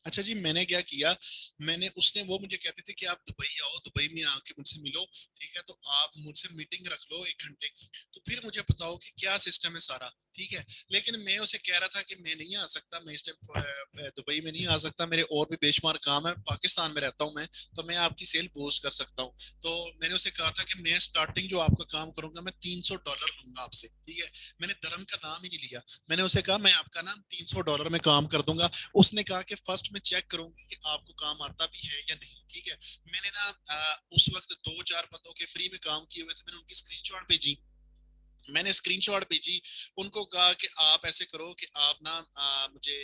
अच्छा जी, मैंने क्या किया, मैंने उसने वो मुझे कहते थे कि आप दुबई आओ, दुबई में आके मुझसे मिलो, ठीक है, तो आप मुझसे मीटिंग रख लो 1 घंटे की, तो फिर मुझे बताओ कि क्या सिस्टम है सारा, ठीक है। लेकिन मैं उसे कह रहा था कि मैं नहीं आ सकता, मैं इस टाइम दुबई में नहीं आ सकता, मेरे और भी बेशुमार काम है, पाकिस्तान में रहता हूँ मैं, तो मैं आपकी सेल बूस्ट कर सकता हूँ। तो मैंने उसे कहा था कि मैं स्टार्टिंग जो आपका काम करूंगा मैं $300 लूंगा आपसे, ठीक है। मैंने धर्म का नाम ही नहीं लिया, मैंने उसे कहा मैं आपका नाम $300 में काम कर दूंगा। उसने कहा कि फर्स्ट मैं चेक करूंगी कि आपको काम आता भी है या नहीं, ठीक है। मैंने ना उस वक्त 2-4 बंदों के फ्री में काम किए हुए थे, मैंने उनकी स्क्रीनशॉट भेजी, मैंने स्क्रीनशॉट भेजी, उनको कहा कि आप ऐसे करो कि आप ना मुझे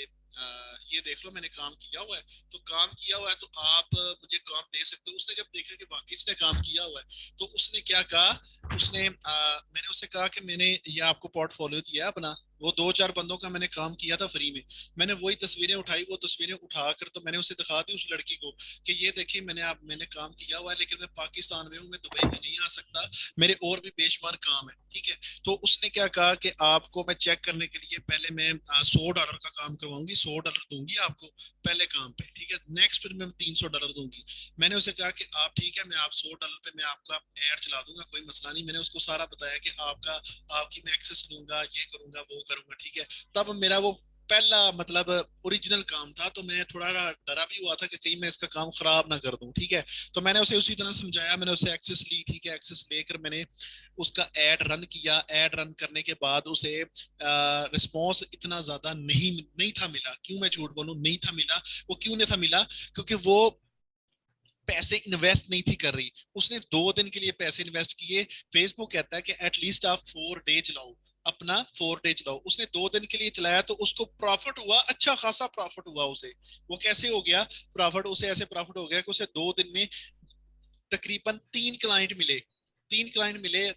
ये देख लो मैंने काम किया हुआ है, तो काम किया हुआ है तो आप मुझे काम दे सकते हो। उसने जब देखा कि वाकई इसने काम किया हुआ है, तो उसने क्या कहा, उसने मैंने उससे कहा कि मैंने ये आपको पोर्टफोलियो दिया है अपना, वो 2-4 बंदों का मैंने काम किया था फ्री में, मैंने वही तस्वीरें उठाई, वो तस्वीरें उठाकर तो मैंने उसे दिखा दी उस लड़की को कि ये देखिए मैंने काम किया हुआ है, लेकिन मैं पाकिस्तान में हूँ, मैं दुबई में नहीं आ सकता, मेरे और भी बेशुमार काम है, ठीक है। तो उसने क्या कहा कि आपको मैं चेक करने के लिए पहले मैं $100 का काम करवाऊंगी, $100 दूंगी आपको पहले काम पे, ठीक है, नेक्स्ट फिर मैं $300 दूंगी। मैंने उसे कहा कि आप ठीक है, मैं आप $100 पे मैं आपका एड चला दूंगा, कोई मसला नहीं। मैंने उसको सारा बताया कि आपकी मैं एक्सेस लूंगा, ये करूंगा वो करूंगा, ठीक है। तब मेरा वो पहला मतलब ओरिजिनल काम था, तो मैं थोड़ा डरा भी हुआ था कि कहीं मैं इसका काम खराब ना कर दूं, ठीक है। तो मैंने उसे उसी तरह समझाया, मैंने उसे एक्सेस ली, ठीक है, एक्सेस लेकर मैंने उसका एड रन किया, एड रन करने के बाद उसे रिस्पॉन्स इतना ज्यादा नहीं नहीं था मिला, क्यों मैं झूठ बोलूं, नहीं था मिला। वो क्यों नहीं था मिला, क्योंकि वो पैसे इन्वेस्ट नहीं थी कर रही, उसने 2 दिन के लिए पैसे इन्वेस्ट किए। फेसबुक कहता है कि एटलीस्ट आप 4 डे चलाओ, अपना 4 डे चलाओ, उसने 2 दिन के लिए चलाया तो उसको प्रॉफिट हुआ, अच्छा खासा प्रॉफिट हुआ उसे। वो कैसे हो गया प्रॉफिट, उसे ऐसे प्रॉफिट हो गया कि उसे 2 दिन में तकरीबन 3 क्लाइंट मिले, 3 क्लाइंट मिले।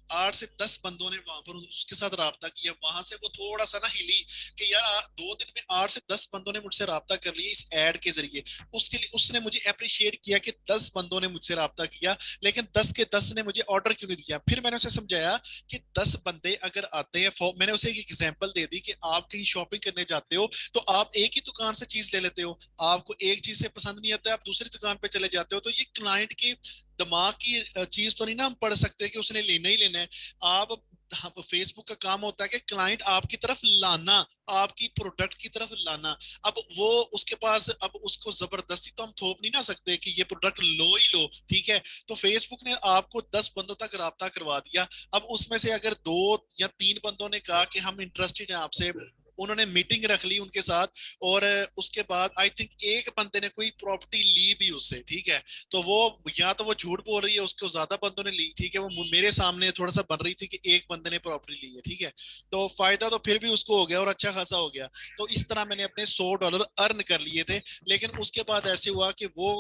8 से 10 बंदों ने वहां पर उसके साथ राब्ता किया, वहां से वो थोड़ा सा ना हिली कि यार 2 दिन में 8 से 10 बंदों ने मुझसे राब्ता कर लिया इस एड के जरिए। उसके लिए उसने मुझे अप्रिशिएट किया कि 10 बंदों ने मुझसे राब्ता किया, लेकिन 10 के 10 ने मुझे ऑर्डर क्यों नहीं दिया। फिर मैंने उसे समझाया कि 10 बंदे अगर आते हैं, मैंने उसे एक एग्जाम्पल दे दी कि आप कहीं शॉपिंग करने जाते हो तो आप एक ही दुकान से चीज ले लेते हो, आपको एक चीज से पसंद नहीं आता है, आप दूसरी दुकान पे चले जाते हो, तो ये क्लाइंट की दिमाग की चीज तो नहीं ना हम पढ़ सकते कि उसने लेना ही लेना है। आप फेसबुक का काम होता है कि क्लाइंट आपकी तरफ लाना, आपकी प्रोडक्ट की तरफ लाना। अब वो उसके पास, अब उसको जबरदस्ती तो हम थोप नहीं ना सकते कि ये प्रोडक्ट लो ही लो, ठीक है। तो फेसबुक ने आपको 10 बंदों तक राब्ता करवा दिया, अब उसमें से अगर 2 या 3 बंदों ने कहा कि हम इंटरेस्टेड हैं आपसे, उन्होंने मीटिंग रख ली उनके साथ, और उसके बाद आई थिंक एक बंदे ने कोई प्रॉपर्टी ली भी उससे, ठीक है। तो वो, या तो वो झूठ बोल रही है, उसको ज्यादा बंदों ने ली, ठीक है, वो मेरे सामने थोड़ा सा बन रही थी कि एक बंदे ने प्रॉपर्टी ली है, ठीक है। तो फायदा तो फिर भी उसको हो गया और अच्छा खासा हो गया। तो इस तरह मैंने अपने $100 अर्न कर लिए थे। लेकिन उसके बाद ऐसे हुआ कि वो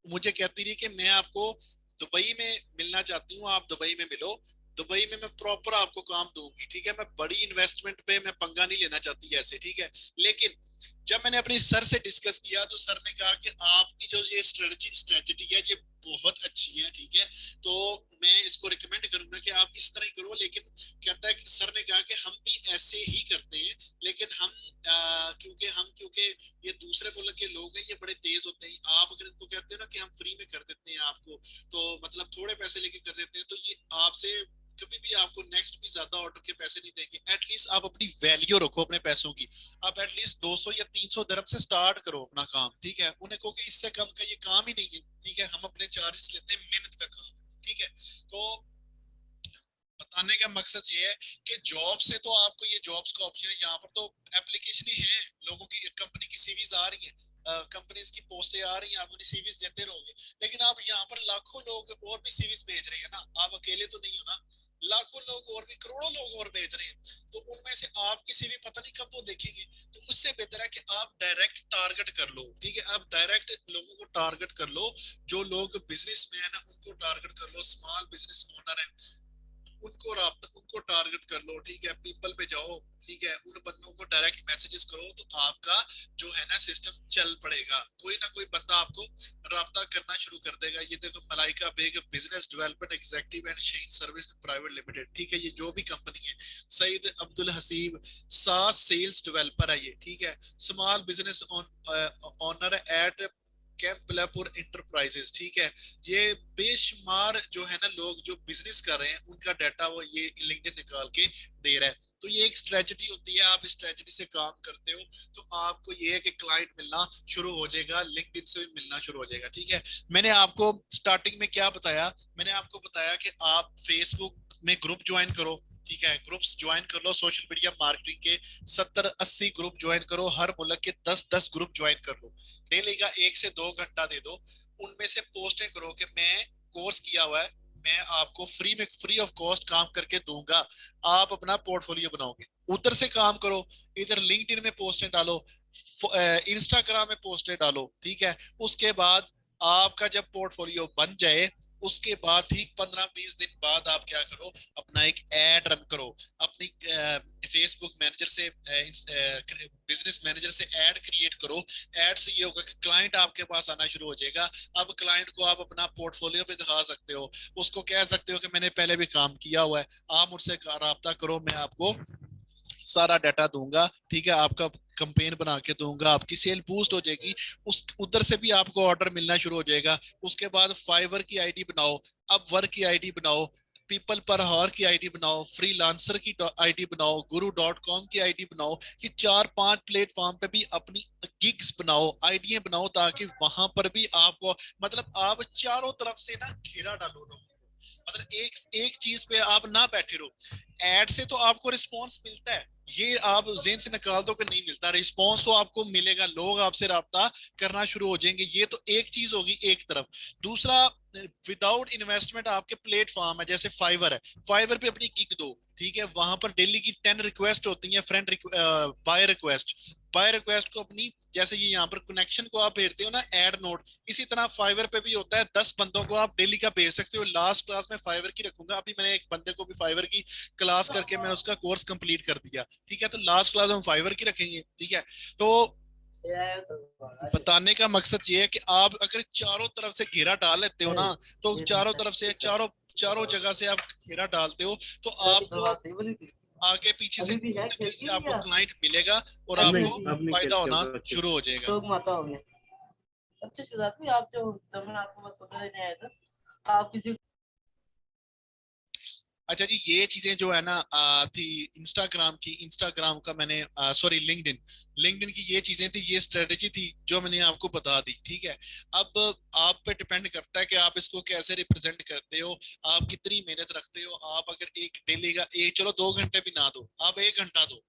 मुझे कहती रही कि मैं आपको दुबई में मिलना चाहती हूँ, आप दुबई में मिलो, दुबई में मैं प्रॉपर आपको काम दूंगी, ठीक है, मैं बड़ी इन्वेस्टमेंट पे मैं पंगा नहीं लेना चाहती ऐसे, ठीक है। लेकिन जब मैंने अपनी सर से डिस्कस किया तो सर ने कहा कि आपकी जो ये स्ट्रेटजी है ये बहुत अच्छी है, ठीक है, तो मैं इसको रिकमेंड करूंगा कि आप इस तरह ही करो। लेकिन कहता है कि सर ने कहा कि हम भी ऐसे ही करते हैं, लेकिन हम क्योंकि ये दूसरे मुल्क के लोग हैं, ये बड़े तेज होते हैं, आप अगर इनको कहते हो ना कि हम फ्री में कर देते हैं आपको, तो मतलब थोड़े पैसे लेके कर देते हैं, तो ये आपसे कभी भी आपको नेक्स्ट भी ज्यादा ऑर्डर के पैसे नहीं देंगे। एटलीस्ट आप अपनी वैल्यू रखो अपने पैसों की, आप एटलीस्ट 200 या 300 दरम से स्टार्ट करो अपना काम, ठीक है। उन्हें कहो कि इससे कम का ये काम ही नहीं है, ठीक है, हम अपने चार्जेस लेते हैं मेहनत का काम, ठीक है। तो बताने का मकसद ये है कि जॉब से तो आपको ये जॉब्स का ऑप्शन है, यहाँ पर तो एप्लीकेशन ही है, लोगों की कंपनी की सीवीज आ रही है, कंपनीज की पोस्टें आ रही हैं, आप उन्हें सीवीज देते रहोगे। लेकिन आप यहाँ पर लाखों लोग और भी सीवीज भेज रहे हैं ना, आप अकेले तो नहीं हो ना, लाखों लोग और भी, करोड़ों लोग और भेज रहे हैं, तो उनमें से आपकी सीवी पता नहीं कब वो देखेंगे। तो उससे बेहतर है कि आप डायरेक्ट टारगेट कर लो, ठीक है, आप डायरेक्ट लोगों को टारगेट कर लो, जो लोग बिजनेसमैन है उनको टारगेट कर लो, स्मॉल बिजनेस ओनर है, उनको टारगेट कर लो, ठीक है, पीपल पे जाओ, ठीक है, उन बंदों को डायरेक्ट मैसेजेस करो, तो आपका जो है ना सिस्टम चल पड़ेगा, कोई ना कोई बंदा आपको राब्ता करना शुरू कर देगा। ये देखो Malaika Baig business development executive and Shane service private limited, ठीक है, ये जो भी कंपनी है, सईद अब्दुल हसीब सास सेल्स डेवलपर है ये, ठीक है, small business owner at Kampalapur enterprises, ठीक है, ये बेशुमार जो है ना लोग जो बिजनेस कर रहे हैं उनका डाटा वो ये लिंक्डइन निकाल के दे रहा है। तो ये एक स्ट्रेटजी होती है, आप इस स्ट्रेटजी से काम करते हो तो आपको ये है कि क्लाइंट मिलना शुरू हो जाएगा, लिंक्डइन से भी मिलना शुरू हो जाएगा, ठीक है। मैंने आपको स्टार्टिंग में क्या बताया, मैंने आपको बताया कि आप फेसबुक में ग्रुप ज्वाइन करो, ठीक है, ग्रुप्स ज्वाइन कर लो, सोशल मीडिया मार्केटिंग के 70-80 ग्रुप ज्वाइन करो, हर मुल्क के 10-10 ग्रुप ज्वाइन कर लो, डेली का 1 से 2 घंटा दे दो, उनमें से पोस्टें करो कि मैं कोर्स किया हुआ है, मैं आपको फ्री ऑफ कॉस्ट काम करके दूंगा, आप अपना पोर्टफोलियो बनाओगे, उधर से काम करो, इधर लिंक्डइन में पोस्टें डालो, इंस्टाग्राम में पोस्टें डालो, ठीक है, उसके बाद आपका जब पोर्टफोलियो बन जाए उसके बाद ठीक 15-20 दिन बाद आप क्या करो, अपना एक एड रन करो, अपनी फेसबुक मैनेजर से बिजनेस मैनेजर से एड क्रिएट करो। एड से ये होगा कि क्लाइंट आपके पास आना शुरू हो जाएगा। अब क्लाइंट को आप अपना पोर्टफोलियो पे दिखा सकते हो, उसको कह सकते हो कि मैंने पहले भी काम किया हुआ है, आप मुझसे राब्ता करो, मैं आपको सारा डाटा दूंगा, ठीक है, आपका कंपेन बना के दूंगा, आपकी सेल बूस्ट हो जाएगी, उस उधर से भी आपको ऑर्डर मिलना शुरू हो जाएगा। उसके बाद फाइवर की आईडी बनाओ, अब वर्क की आईडी बनाओ, पीपल पर हावर की आईडी बनाओ, फ्रीलांसर की आईडी बनाओ, गुरु.com की आईडी बनाओ, ये 4-5 प्लेटफॉर्म पे भी अपनी गिग्स बनाओ, आईडियां बनाओ, ताकि वहां पर भी आपको मतलब आप चारों तरफ से ना घेरा डालो लोगों को। मतलब एक एक चीज पे आप ना बैठे रहो। एड से तो आपको रिस्पॉन्स मिलता है, ये आप जेन से निकाल दो कि नहीं मिलता, रिस्पॉन्स तो आपको मिलेगा, लोग आपसे राब्ता करना शुरू हो जाएंगे, ये तो एक चीज होगी एक तरफ। दूसरा, विदाउट इन्वेस्टमेंट आपके प्लेटफॉर्म है, जैसे फाइवर है, फाइवर पे अपनी गिग दो, ठीक है, वहां पर डेली की 10 रिक्वेस्ट होती है, friend buy request, buy request को अपनी, जैसे ये यहाँ पर कनेक्शन को आप भेजते हो ना ऐड नोट, इसी तरह फाइवर पे भी होता है, 10 बंदों को आप डेली का भेज सकते हो। लास्ट क्लास में फाइवर की रखूंगा, अभी मैंने एक बंदे को भी फाइवर की क्लास करके मैंने उसका कोर्स कंप्लीट कर दिया, ठीक है, तो लास्ट क्लास हम फाइवर की रखेंगे, ठीक है। तो बताने का मकसद ये है कि आप अगर चारों तरफ से घेरा डाल लेते हो ना, तो चारों तरफ से चारों चारों जगह से आप घेरा डालते हो, तो आपको आगे पीछे से कहीं ना कहीं से आपको क्लाइंट मिलेगा और आपको फायदा होना शुरू हो जाएगा। अच्छे से जाती आप जो जब आपको बस पता नहीं आया था आप किसी। अच्छा जी, ये चीजें जो है ना थी इंस्टाग्राम की, इंस्टाग्राम का मैंने सॉरी लिंक्डइन, लिंक्डइन की ये चीजें थी, ये स्ट्रेटेजी थी जो मैंने आपको बता दी, ठीक है। अब आप पे डिपेंड करता है कि आप इसको कैसे रिप्रेजेंट करते हो, आप कितनी मेहनत रखते हो। आप अगर एक डेली का एक, चलो 2 घंटे भी ना दो, आप 1 घंटा दो,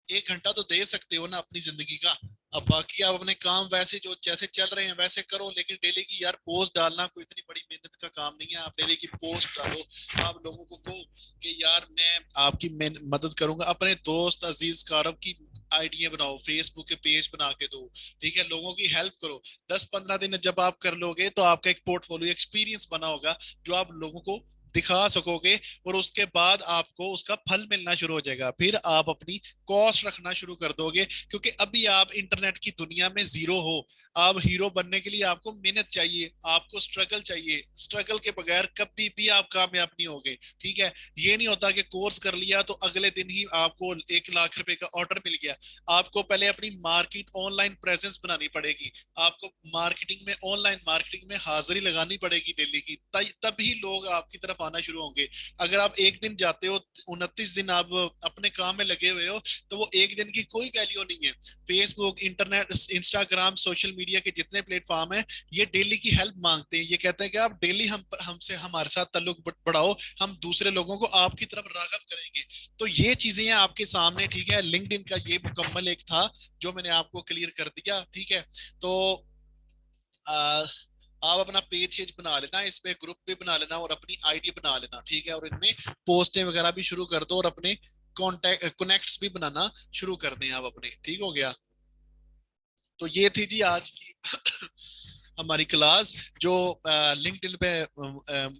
1 घंटा तो दे सकते हो ना अपनी जिंदगी का। अब बाकी आप अपने काम वैसे जो जैसे चल रहे हैं वैसे करो, लेकिन डेली की यार पोस्ट डालना कोई इतनी बड़ी मेहनत का काम नहीं है। आप डेली की पोस्ट डालो, आप लोगों को कहो कि यार मैं आपकी मदद करूंगा, अपने दोस्त अजीज कारब की आइडिया बनाओ, फेसबुक के पेज बना के दो, ठीक है, लोगों की हेल्प करो। 10-15 दिन जब आप कर लोगे तो आपका एक पोर्टफोलियो एक्सपीरियंस बना होगा जो आप लोगों को दिखा सकोगे, और उसके बाद आपको उसका फल मिलना शुरू हो जाएगा, फिर आप अपनी कॉस्ट रखना शुरू कर दोगे, क्योंकि अभी आप इंटरनेट की दुनिया में जीरो हो। आप हीरो बनने के लिए आपको मेहनत चाहिए, आपको स्ट्रगल चाहिए, स्ट्रगल के बगैर कभी भी आप कामयाब नहीं होगे, ठीक है। ये नहीं होता कि कोर्स कर लिया तो अगले दिन ही आपको 1 लाख रुपए का ऑर्डर मिल गया। आपको पहले अपनी मार्केट ऑनलाइन प्रेजेंस बनानी पड़ेगी, आपको मार्केटिंग में ऑनलाइन मार्केटिंग में हाजिरी लगानी पड़ेगी डेली की, तभी लोग आपकी तरफ आना शुरू होंगे। अगर आप एक दिन जाते हो, 29 दिन आप अपने काम में लगे हुए हो, तो वो एक दिन की कोई वैल्यू नहीं है। Facebook, internet, Instagram, social media के जितने प्लेटफॉर्म हैं, ये डेली की हेल्प मांगते हैं, ये कहते हैं कि आप डेली हमसे हमारे साथ ताल्लुक बढ़ाओ, हम दूसरे लोगों को आपकी तरफ रागब करेंगे। तो ये चीजें हैं आपके सामने, ठीक है। लिंक्डइन का ये मुकम्मल एक था जो मैंने आपको क्लियर कर दिया, ठीक है। तो आप अपना पेज बना लेना, इसमें ग्रुप भी बना लेना और अपनी आईडी बना लेना, ठीक है, और इनमें पोस्टें वगैरह भी शुरू कर दो और अपने कॉन्टेक्ट कनेक्ट्स भी बनाना शुरू कर दें आप अपने, ठीक हो गया। तो ये थी जी आज की हमारी क्लास जो लिंक्डइन पे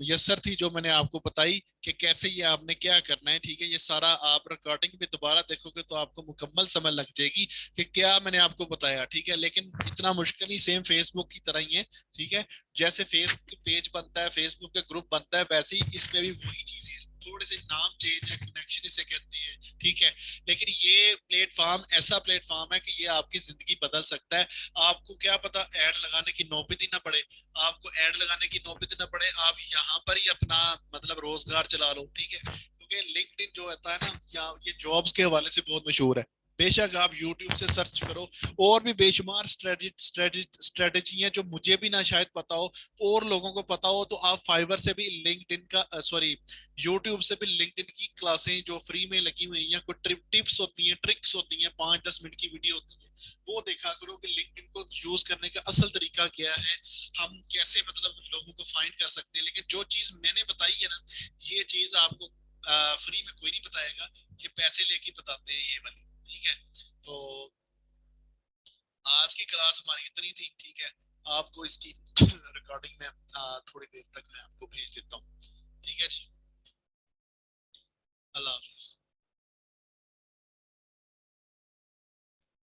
यस्सर थी, जो मैंने आपको बताई कि कैसे ये आपने क्या करना है, ठीक है। ये सारा आप रिकॉर्डिंग पे दोबारा देखोगे तो आपको मुकम्मल समझ लग जाएगी कि क्या मैंने आपको बताया, ठीक है। लेकिन इतना मुश्किल नहीं, सेम फेसबुक की तरह ही है, ठीक है। जैसे फेसबुक पेज बनता है, फेसबुक का ग्रुप बनता है, वैसे ही इसमें भी वही चीजें हैं, थोड़े से नाम चेंज है, कनेक्शन इसे कहते हैं, ठीक है। लेकिन ये प्लेटफॉर्म ऐसा प्लेटफॉर्म है कि ये आपकी जिंदगी बदल सकता है। आपको क्या पता ऐड लगाने की नौबत ही ना पड़े, आपको ऐड लगाने की नौबत ही ना पड़े, आप यहाँ पर ही अपना मतलब रोजगार चला लो, ठीक है। क्योंकि लिंक्डइन जो होता है ना, या ये जॉब्स के हवाले से बहुत मशहूर है। बेशक आप YouTube से सर्च करो, और भी बेशुमार स्ट्रेटेजी हैं जो मुझे भी ना शायद पता हो, और लोगों को पता हो। तो आप फाइवर से भी लिंक्डइन का सॉरी यूट्यूब से भी लिंक्डइन की क्लासें जो फ्री में लगी हुई हैं, कुछ टिप्स होती हैं, ट्रिक्स होती हैं, 5-10 मिनट की वीडियो होती है, वो देखा करो कि लिंक्डइन को यूज करने का असल तरीका क्या है, हम कैसे मतलब लोगों को फाइंड कर सकते हैं। लेकिन जो चीज मैंने बताई है ना, ये चीज आपको फ्री में कोई नहीं बताएगा, ये पैसे लेके बताते हैं ये वाली, ठीक है। तो आज की क्लास हमारी इतनी थी, ठीक है। आपको इसकी रिकॉर्डिंग में थोड़ी देर तक मैं आपको भेज देता हूँ, ठीक है जी। अल्लाह हाफिज।